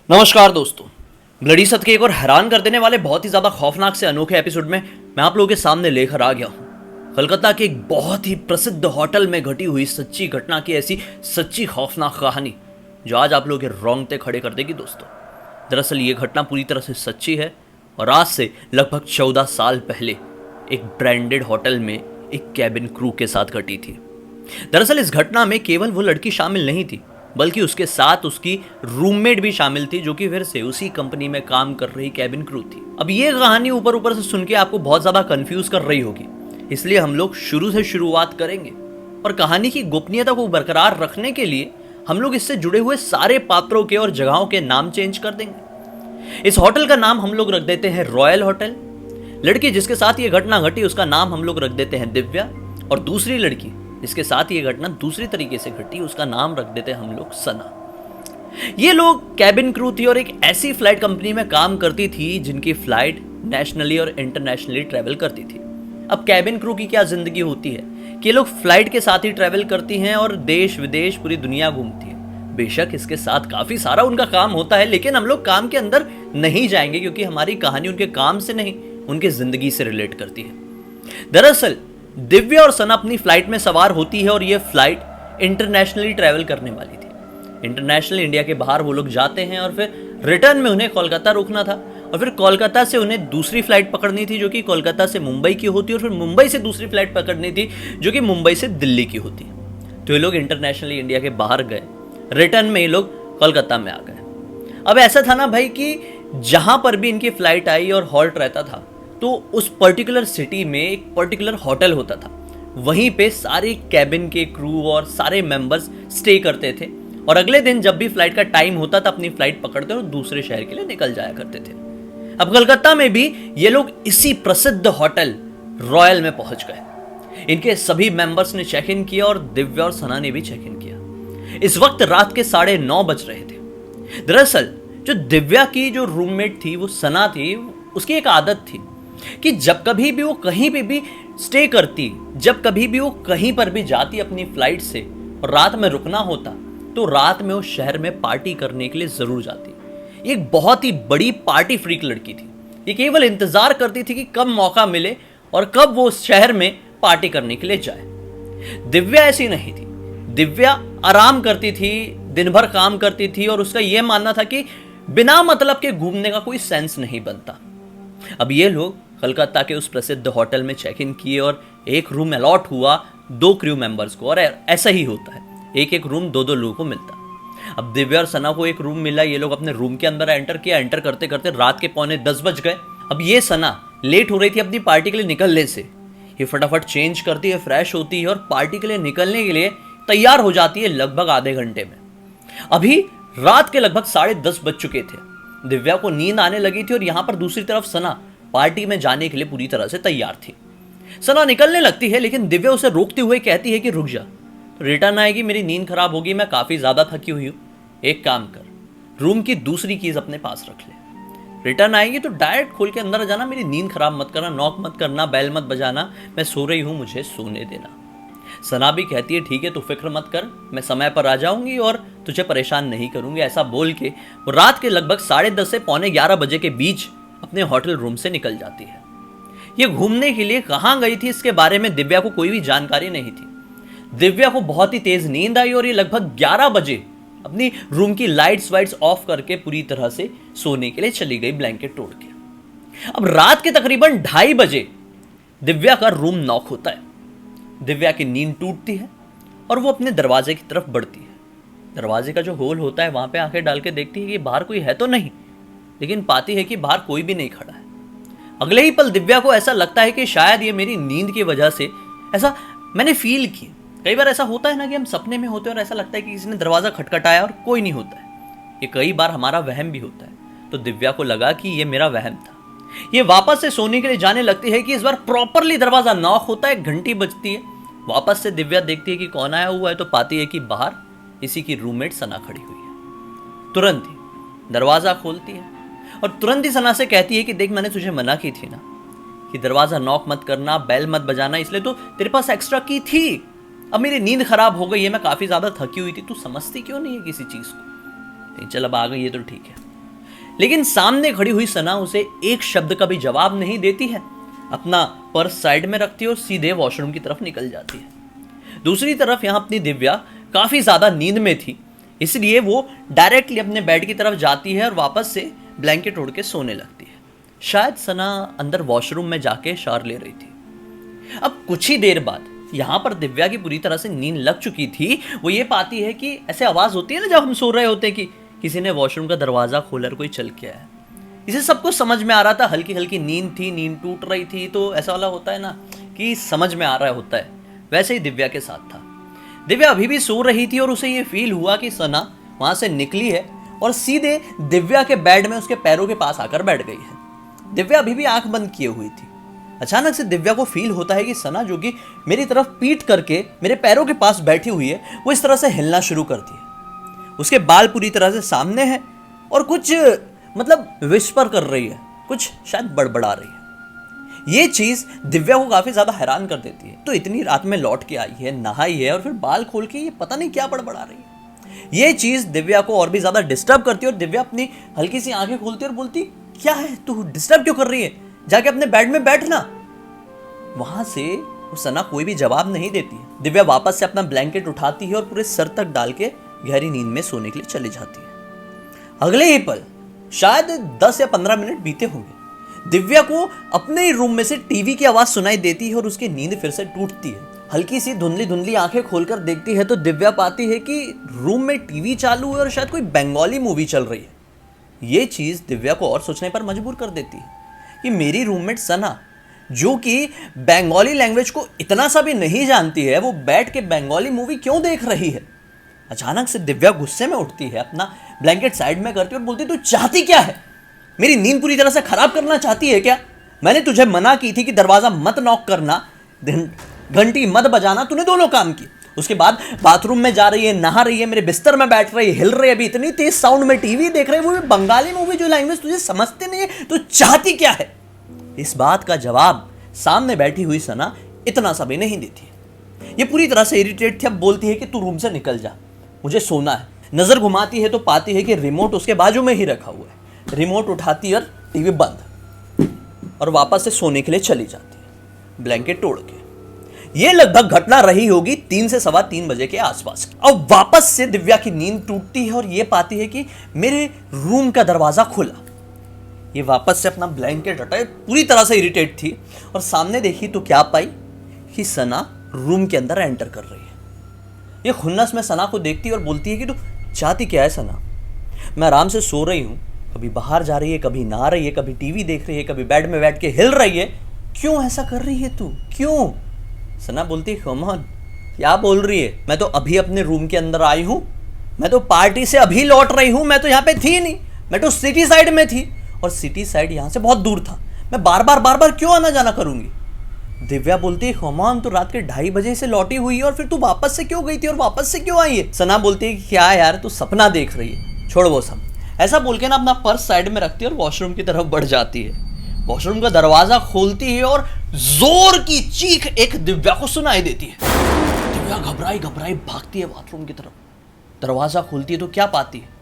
नमस्कार दोस्तों। ब्लडी सत के एक और हैरान कर देने वाले बहुत ही ज्यादा खौफनाक से अनोखे एपिसोड में मैं आप लोगों के सामने लेकर आ गया हूं कलकत्ता के एक बहुत ही प्रसिद्ध होटल में घटी हुई सच्ची घटना की ऐसी सच्ची खौफनाक कहानी जो आज आप लोगों के रोंगटे खड़े कर देगी दोस्तों। दरअसल ये घटना पूरी तरह से सच्ची है और आज से लगभग 14 साल पहले एक ब्रांडेड होटल में एक कैबिन क्रू के साथ घटी थी। दरअसल इस घटना में केवल वो लड़की शामिल नहीं थी बल्कि उसके साथ उसकी रूममेट भी शामिल थी जो कि फिर से उसी कंपनी में काम कर रही कैबिन क्रू थी। अब ये कहानी ऊपर ऊपर से सुन के आपको बहुत ज्यादा कंफ्यूज कर रही होगी, इसलिए हम लोग शुरू से शुरुआत करेंगे और कहानी की गोपनीयता को बरकरार रखने के लिए हम लोग इससे जुड़े हुए सारे पात्रों के और जगहों के नाम चेंज कर देंगे। इस होटल का नाम हम लोग रख देते हैं रॉयल होटल। लड़की जिसके साथ ये घटना घटी उसका नाम हम लोग रख देते हैं दिव्या, और दूसरी लड़की जिसके साथ ये घटना दूसरी तरीके से घटी उसका नाम रख देते हैं हम लोग सना। ये लोग कैबिन क्रू थी और एक ऐसी फ्लाइट कंपनी में काम करती थी जिनकी फ्लाइट नेशनली और इंटरनेशनली ट्रैवल करती थी। अब कैबिन क्रू की क्या जिंदगी होती है कि ये लोग फ्लाइट के साथ ही ट्रैवल करती हैं और देश विदेश पूरी दुनिया घूमती है। बेशक इसके साथ काफी सारा उनका काम होता है, लेकिन हम लोग काम के अंदर नहीं जाएंगे क्योंकि हमारी कहानी उनके काम से नहीं उनकी जिंदगी से रिलेट करती है। दरअसल दिव्या और सना अपनी फ्लाइट में सवार होती है और यह फ्लाइट इंटरनेशनली ट्रैवल करने वाली थी। इंटरनेशनल इंडिया के बाहर वो लोग जाते हैं और फिर रिटर्न में उन्हें कोलकाता रुकना था और फिर कोलकाता से उन्हें दूसरी फ्लाइट पकड़नी थी जो कि कोलकाता से मुंबई की होती और फिर मुंबई से दूसरी फ्लाइट पकड़नी थी जो कि मुंबई से दिल्ली की होती। तो ये लोग इंटरनेशनली इंडिया के बाहर गए, रिटर्न में ये लोग कोलकाता में आ गए। अब ऐसा था ना भाई कि जहां पर भी इनकी फ्लाइट आई और हॉल्ट रहता था तो उस पर्टिकुलर सिटी में एक पर्टिकुलर होटल होता था, वहीं पे सारे कैबिन के क्रू और सारे मेंबर्स स्टे करते थे और अगले दिन जब भी फ्लाइट का टाइम होता था अपनी फ्लाइट पकड़ते और दूसरे शहर के लिए निकल जाया करते थे। अब कलकत्ता में भी ये लोग इसी प्रसिद्ध होटल रॉयल में पहुंच गए। इनके सभी मेंबर्स ने चेक इन किया और दिव्या और सना ने भी चेक इन किया। इस वक्त रात के 9:30 बज रहे थे। दरअसल जो दिव्या की जो रूममेट थी वो सना थी, उसकी एक आदत थी कि जब कभी भी वो कहीं पे भी स्टे करती, जब कभी भी वो कहीं पर भी जाती अपनी फ्लाइट से और रात में रुकना होता तो रात में वो शहर में पार्टी करने के लिए जरूर जाती। एक बहुत ही बड़ी पार्टी फ्रीक लड़की थी। ये केवल इंतजार करती थी कि कब मौका मिले और कब वो उस शहर में पार्टी करने के लिए जाए। दिव्या ऐसी नहीं थी। दिव्या आराम करती थी, दिन भर काम करती थी और उसका यह मानना था कि बिना मतलब के घूमने का कोई सेंस नहीं बनता। अब ये लोग कलकत्ता के उस प्रसिद्ध होटल में चेक इन किए और एक रूम अलॉट हुआ 2 क्रू मेंबर्स को, और ऐसा ही होता है, एक एक रूम 2-2 लोगों को मिलता। अब दिव्या और सना को एक रूम मिला। ये लोग अपने रूम के अंदर एंटर किया। एंटर करते करते रात के 9:45 बज गए। अब ये सना लेट हो रही थी अपनी पार्टी के लिए निकलने से। ये फटाफट चेंज करती है, फ्रेश होती है और पार्टी के लिए निकलने के लिए तैयार हो जाती है लगभग आधे घंटे में। अभी रात के लगभग 10:30 बज चुके थे। दिव्या को नींद आने लगी थी और यहां पर दूसरी तरफ सना पार्टी में जाने के लिए पूरी तरह से तैयार थी। सना निकलने लगती है लेकिन दिव्या उसे रोकते हुए कहती है कि रुक जा, रिटर्न आएगी, मेरी नींद खराब होगी, मैं काफी ज्यादा थकी हुई हूं। एक काम कर, रूम की दूसरी कीज अपने पास रख ले। रिटर्न आएगी तो डायरेक्ट खोल के अंदर जाना, मेरी नींद खराब मत करना, नॉक मत करना, बैल मत बजाना, मैं सो रही हूं, मुझे सोने देना। सना भी कहती है ठीक है, तू फिक्र मत कर, मैं समय पर आ जाऊंगी और तुझे परेशान नहीं करूंगी। ऐसा बोल के वो रात के लगभग 10:30 से 11:45 बजे के बीच अपने होटल रूम से निकल जाती है। ये घूमने के लिए कहां गई थी इसके बारे में दिव्या को कोई भी जानकारी नहीं थी। दिव्या को बहुत ही तेज नींद आई और ये लगभग 11 बजे अपनी रूम की लाइट्स वाइट्स ऑफ करके पूरी तरह से सोने के लिए चली गई ब्लैंकेट ओढ़ के। अब रात के तकरीबन 2:30 बजे दिव्या का रूम नॉक होता है। दिव्या की नींद टूटती है और वो अपने दरवाजे की तरफ बढ़ती है। दरवाजे का जो होल होता है वहां पे आंखें डाल के देखती है कि बाहर कोई है तो नहीं, लेकिन पाती है कि बाहर कोई भी नहीं खड़ा है। अगले ही पल दिव्या को ऐसा लगता है कि शायद ये मेरी नींद की वजह से ऐसा मैंने फील किया। कई बार ऐसा होता है ना कि हम सपने में होते हैं और ऐसा लगता है कि किसी ने दरवाजा खटखटाया और कोई नहीं होता है। ये कई बार हमारा वहम भी होता है। तो दिव्या को लगा कि ये मेरा वहम था। ये वापस से सोने के लिए जाने लगती है कि इस बार प्रॉपरली दरवाजा नॉक होता है, घंटी बजती है। वापस से दिव्या देखती है कि कौन आया हुआ है तो पाती है कि बाहर इसी की रूममेट सना खड़ी हुई है। तुरंत ही दरवाजा खोलती है और तुरंत ही सना से कहती है कि देख, मैंने तुझे मना की थी ना कि दरवाजा नॉक मत करना, बेल मत बजाना, इसलिए तो तेरे पास एक्स्ट्रा की थी। अब मेरी नींद खराब हो गई है, मैं काफी ज्यादा थकी हुई थी, तू समझती क्यों नहीं है किसी चीज को? चल अब आ गई है तो ठीक है। लेकिन सामने खड़ी हुई सना उसे एक शब्द का भी जवाब नहीं देती है, अपना पर्स साइड में रखती है और सीधे वॉशरूम की तरफ निकल जाती है। दूसरी तरफ यहाँ अपनी दिव्या काफ़ी ज़्यादा नींद में थी, इसलिए वो डायरेक्टली अपने बेड की तरफ जाती है और वापस से ब्लैंकेट ओढ़ के सोने लगती है। शायद सना अंदर वॉशरूम में जाके शावर ले रही थी। अब कुछ ही देर बाद यहाँ पर दिव्या की पूरी तरह से नींद लग चुकी थी। वो ये पाती है कि ऐसे आवाज़ होती है ना जब हम सो रहे होते हैं कि किसी ने वॉशरूम का दरवाज़ा खोला और कोई चल के आया। इसे सब कुछ समझ में आ रहा था, हल्की हल्की नींद थी, नींद टूट रही थी, तो ऐसा वाला होता है ना कि समझ में आ रहा होता है। वैसे ही दिव्या के साथ था। दिव्या अभी भी सो रही थी और उसे ये फील हुआ कि सना वहाँ से निकली है और सीधे दिव्या के बेड में उसके पैरों के पास आकर बैठ गई है। दिव्या अभी भी आंख बंद किए हुई थी। अचानक से दिव्या को फील होता है कि सना, जो कि मेरी तरफ पीठ करके मेरे पैरों के पास बैठी हुई है, वो इस तरह से हिलना शुरू करती है। उसके बाल पूरी तरह से सामने हैं और कुछ विस्पर कर रही है, कुछ शायद बड़बड़ा रही है। ये चीज़ दिव्या को काफ़ी ज़्यादा हैरान कर देती है। तो इतनी रात में लौट के आई है, नहाई है और फिर बाल खोल के ये पता नहीं क्या बड़बड़ा रही है। ये चीज़ दिव्या को और भी ज़्यादा डिस्टर्ब करती है और दिव्या अपनी हल्की सी आंखें खोलती है और बोलती, क्या है, तू डिस्टर्ब क्यों कर रही है, जाके अपने बेड में बैठना। वहां से वो सना कोई भी जवाब नहीं देती है। दिव्या वापस से अपना ब्लैंकेट उठाती है और पूरे सर तक डाल के गहरी नींद में सोने के लिए चली जाती है। अगले ही पल शायद 10 या 15 मिनट बीते होंगे, दिव्या को अपने ही रूम में से टीवी की आवाज सुनाई देती है और उसकी नींद फिर से टूटती है। हल्की सी धुंधली धुंधली आंखें खोलकर देखती है तो दिव्या पाती है कि रूम में टीवी चालू है और शायद कोई बंगाली मूवी चल रही है। ये चीज दिव्या को और सोचने पर मजबूर कर देती है कि मेरी रूममेट सना, जो कि बंगाली लैंग्वेज को इतना सा भी नहीं जानती है, वो बैठ के बंगाली मूवी क्यों देख रही है। अचानक से दिव्या गुस्से में उठती है, अपना ब्लैंकेट साइड में करती है और बोलती, तू चाहती क्या है, मेरी नींद पूरी तरह से खराब करना चाहती है क्या? मैंने तुझे मना की थी कि दरवाजा मत नॉक करना, घंटी मत बजाना, तूने दोनों काम की। उसके बाद बाथरूम में जा रही है, नहा रही है, मेरे बिस्तर में बैठ रही है, हिल रही है, अभी इतनी तेज साउंड में टीवी देख रही है, वो भी बंगाली मूवी, जो लैंग्वेज तुझे समझते नहीं है। तो चाहती क्या है? इस बात का जवाब सामने बैठी हुई सना इतना सा भी नहीं देती। ये पूरी तरह से इरिटेट थी। अब बोलती है कि तू रूम से निकल जा, मुझे सोना है। नजर घुमाती है तो पाती है कि रिमोट उसके बाजू में ही रखा हुआ है। रिमोट उठाती और टीवी बंद और वापस से सोने के लिए चली जाती है, ब्लैंकेट तोड़ के। ये लगभग घटना रही होगी 3 से सवा 3 बजे के आसपास। अब वापस से दिव्या की नींद टूटती है और ये पाती है कि मेरे रूम का दरवाजा खुला। ये वापस से अपना ब्लैंकेट हटाए, पूरी तरह से इरिटेट थी और सामने देखी तो क्या पाई कि सना रूम के अंदर एंटर कर रही है। ये खुन्नस में सना को देखती है और बोलती है कि तू चाहती क्या है सना? मैं आराम से सो रही हूं, कभी बाहर जा रही है, कभी नहा रही है, कभी टीवी देख रही है, कभी बेड में बैठ के हिल रही है, क्यों ऐसा कर रही है तू, क्यों? सना बोलती है, कम ऑन, क्या बोल रही है? मैं तो अभी अपने रूम के अंदर आई हूं, मैं तो पार्टी से अभी लौट रही हूं, मैं तो यहाँ पे थी नहीं, मैं तो सिटी साइड में थी और सिटी साइड यहाँ से बहुत दूर था, मैं बार बार क्यों आना जाना करूंगी? दिव्या बोलती है, कमान, तो रात के 2:30 बजे से लौटी हुई है और फिर तू वापस से क्यों गई थी और वापस से क्यों आई है? सना बोलती है, क्या यार, तू सपना देख रही है, छोड़ वो सब। ऐसा बोल के ना अपना पर्स साइड में रखती है और वॉशरूम की तरफ बढ़ जाती है। वॉशरूम का दरवाजा खोलती है और जोर की चीख एक दिव्या को सुनाई देती है। दिव्या घबराई भागती है बाथरूम की तरफ। दरवाजा खोलती है तो क्या पाती है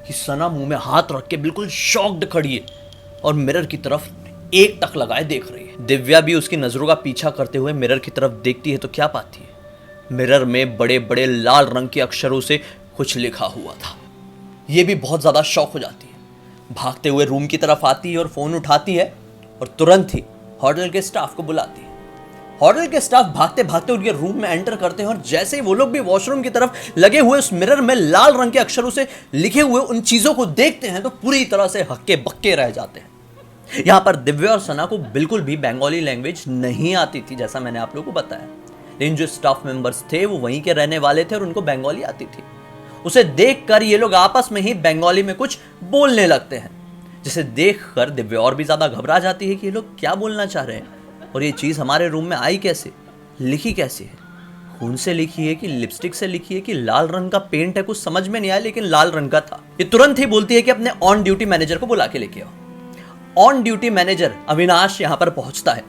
कि सना मुंह में हाथ रख के बिल्कुल शॉक्ड खड़ी है और मिरर की तरफ एक टक लगाए देख रही है। दिव्या भी उसकी नजरों का पीछा करते हुए मिरर की तरफ देखती है तो क्या पाती है, मिरर में बड़े बड़े लाल रंग के अक्षरों से कुछ लिखा हुआ था। ये भी बहुत ज्यादा शॉक हो जाती है, भागते हुए रूम की तरफ आती है और फोन उठाती है और तुरंत ही होटल के स्टाफ को बुलाती है। होटल के स्टाफ भागते भागते उनके रूम में एंटर करते हैं और जैसे ही वो लोग भी वॉशरूम की तरफ लगे हुए उस मिरर में लाल रंग के अक्षरों से लिखे हुए उन चीजों को देखते हैं तो पूरी तरह से हक्के बक्के रह जाते हैं। यहां पर दिव्या और सना को बिल्कुल भी बंगाली लैंग्वेज नहीं आती थी, जैसा मैंने आप लोगों को बताया, लेकिन जो स्टाफ मेंबर्स थे वो वहीं के रहने वाले थे और उनको बंगाली आती थी। उसे देखकर ये लोग आपस में ही बंगाली में कुछ बोलने लगते हैं, जिसे देखकर दिव्या और भी ज्यादा घबरा जाती है कि ये लोग क्या बोलना चाह रहे हैं और ये चीज हमारे रूम में आई कैसे, लिखी कैसे है, खून से लिखी है कि लिपस्टिक से लिखी है कि लाल रंग का पेंट है, कुछ समझ में नहीं आया, लेकिन लाल रंग का था। ये तुरंत ही बोलती है कि अपने ऑन ड्यूटी मैनेजर को बुला के लेके आओ। ऑन ड्यूटी मैनेजर अविनाश यहां पर पहुंचता है।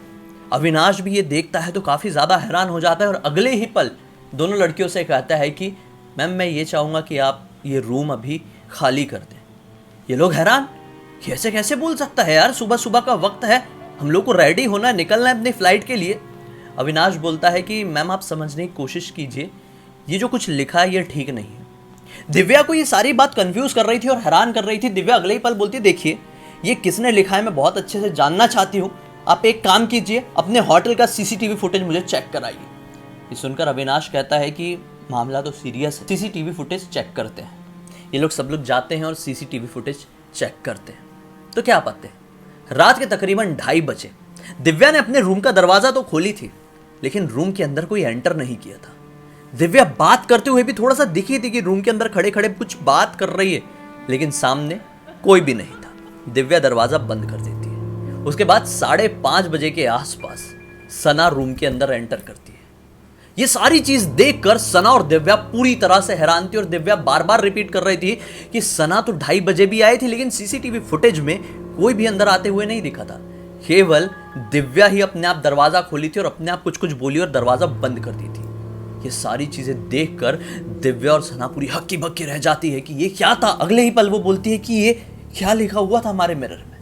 अविनाश भी ये देखता है तो काफी ज्यादा हैरान हो जाता है और अगले ही पल दोनों लड़कियों से कहता है कि मैम, मैं ये चाहूंगा कि आप ये रूम अभी खाली कर दें। ये लोग हैरान कैसे कैसे बोल सकता है यार, सुबह सुबह का वक्त है, हम लोग को रेडी होना है, निकलना है अपनी फ्लाइट के लिए। अविनाश बोलता है कि मैम आप समझने की कोशिश कीजिए, ये जो कुछ लिखा है ये ठीक नहीं है। दिव्या को ये सारी बात कंफ्यूज कर रही थी और हैरान कर रही थी। दिव्या अगले ही पल बोलती, देखिए ये किसने लिखा है मैं बहुत अच्छे से जानना चाहती हूँ, आप एक काम कीजिए, अपने होटल का सीसीटीवी फुटेज मुझे चेक कराइए। ये सुनकर अविनाश कहता है कि मामला तो सीरियस है, सीसीटीवी फुटेज चेक करते हैं। ये लोग सब लोग जाते हैं और सीसीटीवी फुटेज चेक करते हैं। तो क्या पाते हैं, रात के तकरीबन 2:30 बजे दिव्या ने अपने रूम का दरवाजा तो खोली थी, लेकिन रूम के अंदर कोई एंटर नहीं किया था। दिव्या बात करते हुए भी थोड़ा सा दिखी थी कि रूम के अंदर खड़े खड़े कुछ बात कर रही है, लेकिन सामने कोई भी नहीं था। दिव्या दरवाजा बंद कर देती है। उसके बाद 5:30 बजे के आसपास सना रूम के अंदर एंटर करती है। ये सारी चीज देखकर सना और दिव्या पूरी तरह से हैरान थी और दिव्या बार बार रिपीट कर रही थी कि सना तो 2:30 बजे भी आई थी, लेकिन सीसीटीवी फुटेज में कोई भी अंदर आते हुए नहीं दिखा था। केवल दिव्या ही अपने आप दरवाजा खोली थी और अपने आप कुछ कुछ बोली और दरवाजा बंद कर दी थी। ये सारी चीजें देखकर दिव्या और सना पूरी हक्की बक्की रह जाती है कि ये क्या था। अगले ही पल वो बोलती है कि ये क्या लिखा हुआ था हमारे मिरर में।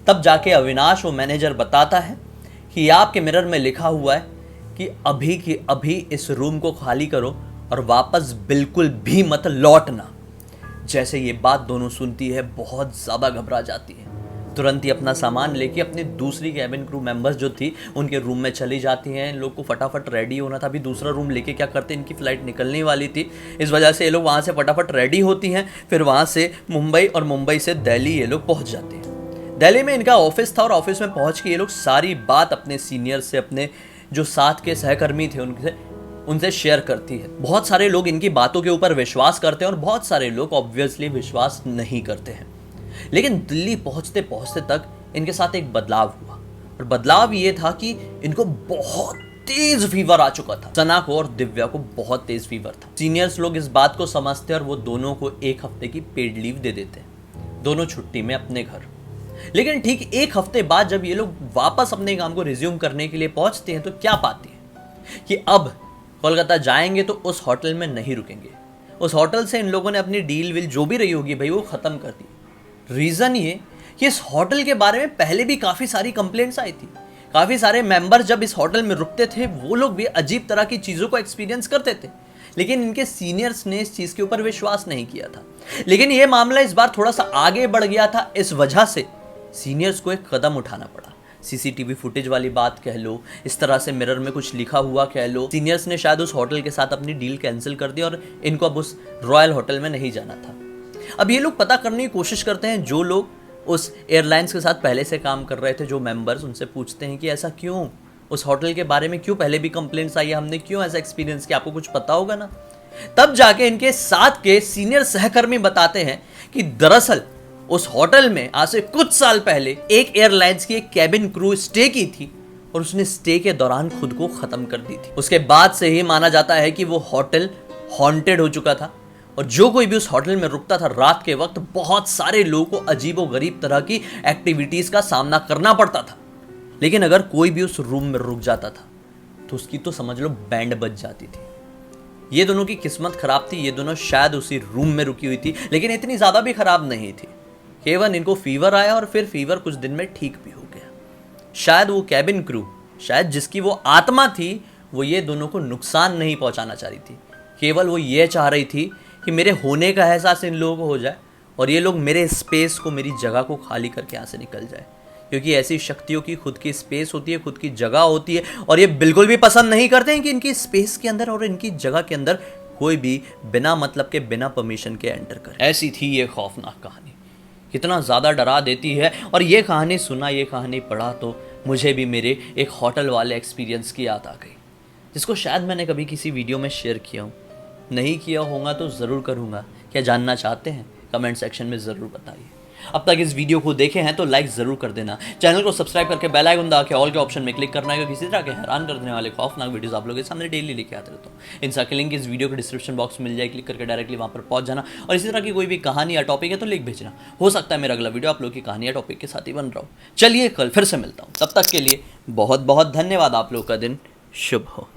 तब जाके अविनाश वो मैनेजर बताता है कि आपके मिरर में लिखा हुआ है कि अभी की अभी इस रूम को खाली करो और वापस बिल्कुल भी मत लौटना। जैसे ये बात दोनों सुनती है बहुत ज्यादा घबरा जाती है। तुरंत ही अपना सामान लेके अपनी दूसरी कैबिन क्रू मेंबर्स जो थी उनके रूम में चली जाती हैं। इन लोग को फटाफट रेडी होना था, अभी दूसरा रूम लेके क्या करते, इनकी फ्लाइट निकलने वाली थी। इस वजह से ये लोग वहाँ से फटाफट रेडी होती हैं। फिर वहाँ से मुंबई और मुंबई से दिल्ली ये लोग पहुँच जाते हैं। दिल्ली में इनका ऑफिस था और ऑफिस में पहुँच के ये लोग सारी बात अपने सीनियर से, अपने जो साथ के सहकर्मी थे उनसे शेयर करती है। बहुत सारे लोग इनकी बातों के ऊपर विश्वास करते हैं और बहुत सारे लोग ऑब्वियसली विश्वास नहीं करते हैं। लेकिन दिल्ली पहुंचते पहुंचते तक इनके साथ एक बदलाव हुआ और बदलाव ये था कि इनको बहुत तेज फीवर आ चुका था। सना को और दिव्या को बहुत तेज फीवर था। सीनियर्स लोग इस बात को समझते और वो दोनों को 1 हफ्ते की पेड लीव दे देते, दोनों छुट्टी में अपने घर। लेकिन ठीक 1 हफ्ते बाद जब ये लोग वापस अपने काम को रिज्यूम करने के लिए पहुंचते हैं तो क्या पाते हैं कि अब कोलकाता जाएंगे तो उस होटल में नहीं रुकेंगे। उस होटल से इन लोगों ने अपनी डील विल जो भी रही होगी भाई वो खत्म कर दी। रीजन ये कि इस होटल के बारे में पहले भी काफी सारी कंप्लेंट्स आई थी। काफी सारे मेंबर जब इस होटल में रुकते थे वो लोग भी अजीब तरह की चीजों को एक्सपीरियंस करते थे, लेकिन इनके सीनियर्स ने इस चीज के ऊपर विश्वास नहीं किया था। लेकिन यह मामला इस बार थोड़ा सा आगे बढ़ गया था। इस वजह से सीनियर्स को एक कदम उठाना पड़ा। सीसीटीवी फुटेज वाली बात कह लो, इस तरह से मिरर में कुछ लिखा हुआ कह लो। सीनियर्स ने शायद उस होटल के साथ अपनी डील कैंसिल कर दी और इनको अब उस रॉयल होटल में नहीं जाना था। अब ये लोग पता करने की कोशिश करते हैं, जो लोग उस एयरलाइंस के साथ पहले से काम कर रहे थे, जो मेंबर्स, उनसे पूछते हैं कि ऐसा क्यों, उस होटल के बारे में क्यों पहले भी कंप्लेंट्स आई है, हमने क्यों ऐसा एक्सपीरियंस किया, आपको कुछ पता होगा ना। तब जाके इनके साथ के सीनियर सहकर्मी बताते हैं कि दरअसल उस होटल में आज से कुछ साल पहले एक एयरलाइंस की एक कैबिन क्रू स्टे की थी और उसने स्टे के दौरान खुद को खत्म कर दी थी। उसके बाद से ही माना जाता है कि वो होटल हॉन्टेड हो चुका था और जो कोई भी उस होटल में रुकता था रात के वक्त बहुत सारे लोगों को अजीबो गरीब तरह की एक्टिविटीज का सामना करना पड़ता था। लेकिन अगर कोई भी उस रूम में रुक जाता था तो उसकी तो समझ लो बैंड बज जाती थी। ये दोनों की किस्मत खराब थी, ये दोनों शायद उसी रूम में रुकी हुई थी, लेकिन इतनी ज्यादा भी खराब नहीं थी। केवल इनको फीवर आया और फिर फीवर कुछ दिन में ठीक भी हो गया। शायद वो कैबिन क्रू, शायद जिसकी वो आत्मा थी, वो ये दोनों को नुकसान नहीं पहुंचाना चाह रही थी। केवल वो ये चाह रही थी कि मेरे होने का एहसास इन लोगों को हो जाए और ये लोग मेरे स्पेस को, मेरी जगह को खाली करके यहाँ से निकल जाए। क्योंकि ऐसी शक्तियों की खुद की स्पेस होती है, खुद की जगह होती है और ये बिल्कुल भी पसंद नहीं करते हैं कि इनकी स्पेस के अंदर और इनकी जगह के अंदर कोई भी बिना मतलब के, बिना परमिशन के एंटर करे। ऐसी थी ये खौफनाक कहानी, कितना ज़्यादा डरा देती है। और ये कहानी सुना, ये कहानी पढ़ा तो मुझे भी मेरे एक होटल वाले एक्सपीरियंस की याद आ गई, जिसको शायद मैंने कभी किसी वीडियो में शेयर किया हूँ। नहीं किया होगा तो ज़रूर करूँगा। क्या जानना चाहते हैं कमेंट सेक्शन में ज़रूर बताइए। अब तक इस वीडियो को देखे हैं तो लाइक ज़रूर कर देना, चैनल को सब्सक्राइब करके बेल आइकन दबा के ऑल के ऑप्शन में क्लिक करना है, क्योंकि किसी तरह के हैरान कर देने वाले खौफनाक वीडियोस आप लोगों के सामने डेली लेके आते रहता हूँ। इन सबके लिंक इस वीडियो के डिस्क्रिप्शन बॉक्स में मिल जाए, क्लिक करके डायरेक्टली वहाँ पर पहुँच जाना। और इसी तरह की कोई भी कहानी या टॉपिक है तो लिख भेजना, हो सकता है मेरा अगला वीडियो आप लोग की कहानी या टॉपिक के साथ ही बन रहा हूँ। चलिए कल फिर से मिलता हूँ, तब तक के लिए बहुत बहुत धन्यवाद। आप लोग का दिन शुभ हो।